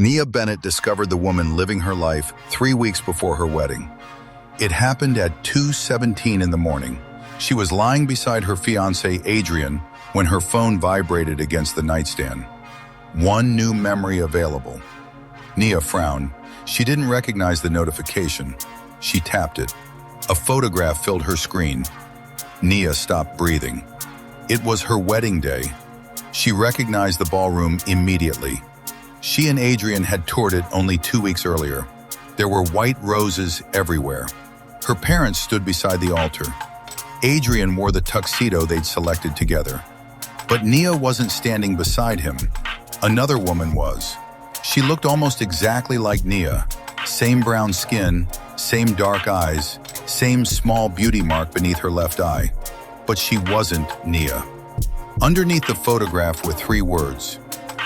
Nia Bennett discovered the woman living her life 3 weeks before her wedding. It happened at 2:17 in the morning. She was lying beside her fiancé, Adrian, when her phone vibrated against the nightstand. One new memory available. Nia frowned. She didn't recognize the notification. She tapped it. A photograph filled her screen. Nia stopped breathing. It was her wedding day. She recognized the ballroom immediately. She and Adrian had toured it only 2 weeks earlier. There were white roses everywhere. Her parents stood beside the altar. Adrian wore the tuxedo they'd selected together. But Nia wasn't standing beside him. Another woman was. She looked almost exactly like Nia. Same brown skin, same dark eyes, same small beauty mark beneath her left eye. But she wasn't Nia. Underneath the photograph were 3 words.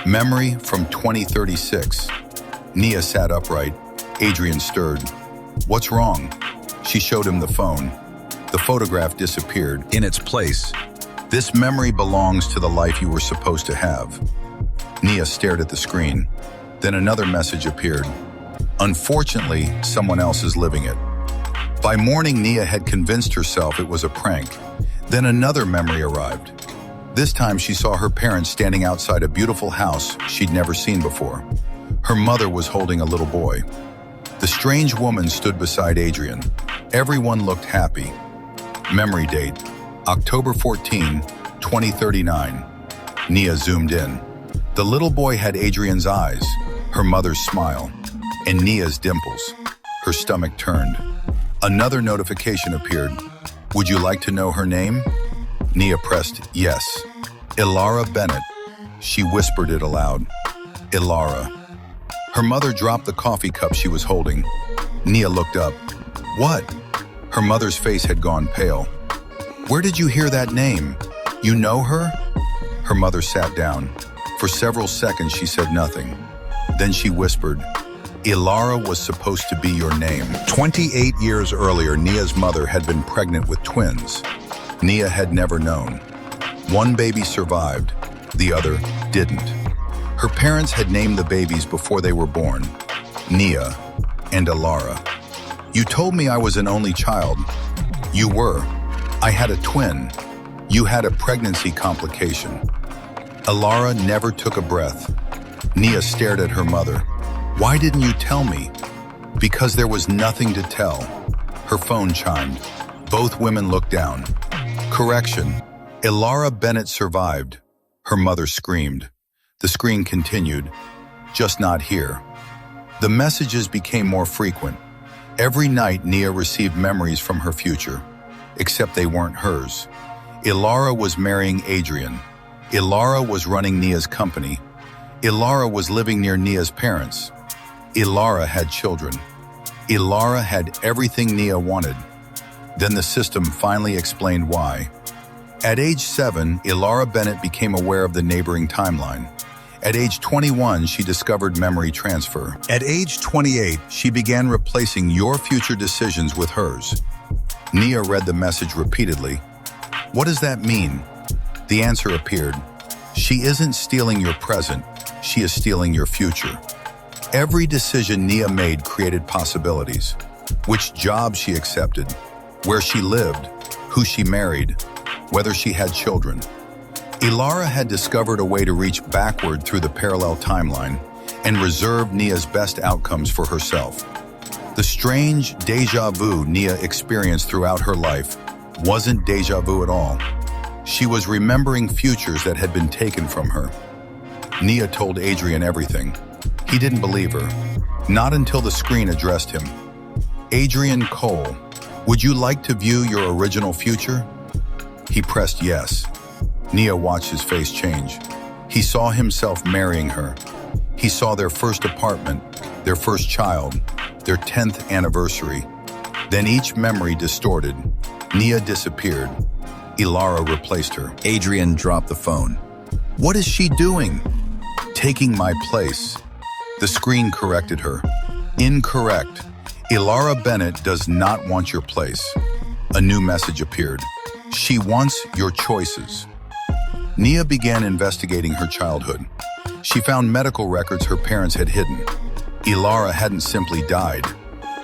Memory from 2036. Nia sat upright. Adrian stirred. What's wrong? She showed him the phone. The photograph disappeared. In its place, this memory belongs to the life you were supposed to have. Nia stared at the screen. Then another message appeared. Unfortunately, someone else is living it. By morning, Nia had convinced herself it was a prank. Then another memory arrived. This time she saw her parents standing outside a beautiful house she'd never seen before. Her mother was holding a little boy. The strange woman stood beside Adrian. Everyone looked happy. Memory date, October 14, 2039. Nia zoomed in. The little boy had Adrian's eyes, her mother's smile, and Nia's dimples. Her stomach turned. Another notification appeared. Would you like to know her name? Nia pressed yes. Elara Bennett. She whispered it aloud. Elara. Her mother dropped the coffee cup she was holding. Nia looked up. What? Her mother's face had gone pale. Where did you hear that name? You know her? Her mother sat down. For several seconds she said nothing. Then she whispered, Elara was supposed to be your name. 28 years earlier, Nia's mother had been pregnant with twins. Nia had never known. One baby survived, the other didn't. Her parents had named the babies before they were born, Nia and Elara. You told me I was an only child. You were. I had a twin. You had a pregnancy complication. Elara never took a breath. Nia stared at her mother. Why didn't you tell me? Because there was nothing to tell. Her phone chimed. Both women looked down. Correction. Elara Bennett survived. Her mother screamed. The screen continued. Just not here. The messages became more frequent. Every night, Nia received memories from her future, except they weren't hers. Elara was marrying Adrian. Elara was running Nia's company. Elara was living near Nia's parents. Elara had children. Elara had everything Nia wanted. Then the system finally explained why. At age 7, Elara Bennett became aware of the neighboring timeline. At age 21, she discovered memory transfer. At age 28, she began replacing your future decisions with hers. Nia read the message repeatedly. What does that mean? The answer appeared. She isn't stealing your present, she is stealing your future. Every decision Nia made created possibilities. Which job she accepted, where she lived, who she married, whether she had children. Elara had discovered a way to reach backward through the parallel timeline and reserve Nia's best outcomes for herself. The strange déjà vu Nia experienced throughout her life wasn't déjà vu at all. She was remembering futures that had been taken from her. Nia told Adrian everything. He didn't believe her. Not until the screen addressed him. Adrian Cole, would you like to view your original future? He pressed yes. Nia watched his face change. He saw himself marrying her. He saw their first apartment, their first child, their 10th anniversary. Then each memory distorted. Nia disappeared. Elara replaced her. Adrian dropped the phone. What is she doing? Taking my place. The screen corrected her. Incorrect. Elara Bennett does not want your place. A new message appeared. She wants your choices. Nia began investigating her childhood. She found medical records her parents had hidden. Elara hadn't simply died.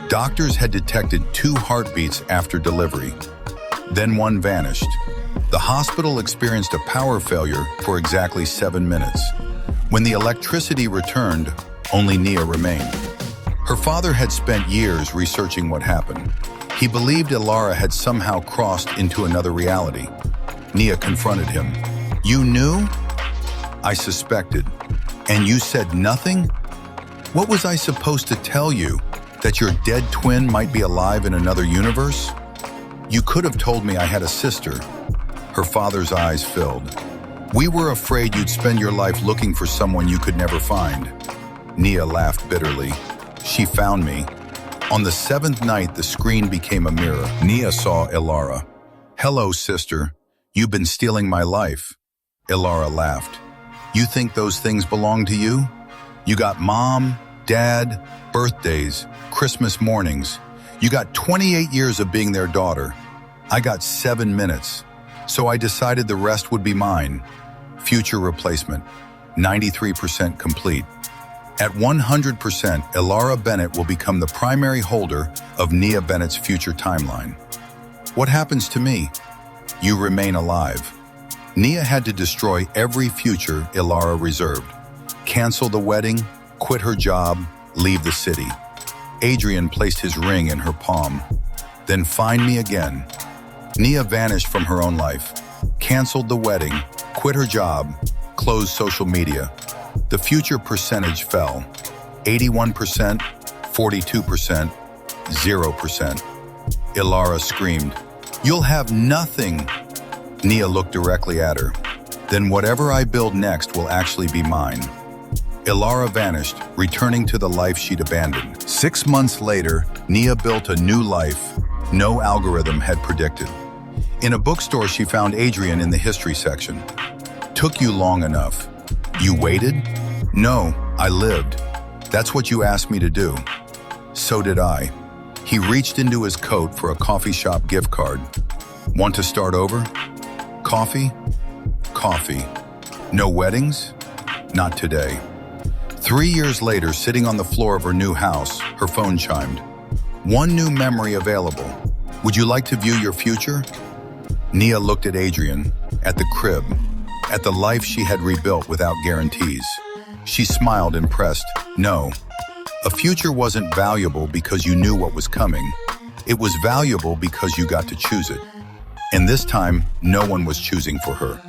Doctors had detected 2 heartbeats after delivery. Then one vanished. The hospital experienced a power failure for exactly 7 minutes. When the electricity returned, only Nia remained. Her father had spent years researching what happened. He believed Elara had somehow crossed into another reality. Nia confronted him. "You knew?" "I suspected. And you said nothing? What was I supposed to tell you? That your dead twin might be alive in another universe? You could have told me I had a sister." Her father's eyes filled. "We were afraid you'd spend your life looking for someone you could never find." Nia laughed bitterly. "She found me. On the 7th night, the screen became a mirror. Nia saw Elara. "Hello, sister. You've been stealing my life." Elara laughed. "You think those things belong to you? You got mom, dad, birthdays, Christmas mornings. You got 28 years of being their daughter. I got 7 minutes. So I decided the rest would be mine. Future replacement, 93% complete. At 100%, Nia Bennett will become the primary holder of Nia Bennett's future timeline. What happens to me? You remain alive." Nia had to destroy every future Elara reserved. Cancel the wedding, quit her job, leave the city. Adrian placed his ring in her palm. "Then find me again." Nia vanished from her own life, canceled the wedding, quit her job, closed social media. The future percentage fell. 81%, 42%, 0%. Elara screamed, "You'll have nothing." Nia looked directly at her. "Then whatever I build next will actually be mine." Elara vanished, returning to the life she'd abandoned. 6 months later, Nia built a new life no algorithm had predicted. In a bookstore, she found Adrian in the history section. "Took you long enough." "You waited?" "No, I lived. That's what you asked me to do." "So did I." He reached into his coat for a coffee shop gift card. "Want to start over?" "Coffee?" "Coffee." "No weddings?" "Not today." 3 years later, sitting on the floor of her new house, her phone chimed. "One new memory available. Would you like to view your future?" Nia looked at Adrian, at the crib, at the life she had rebuilt without guarantees. She smiled, impressed. "No. A future wasn't valuable because you knew what was coming. It was valuable because you got to choose it. And this time, no one was choosing for her.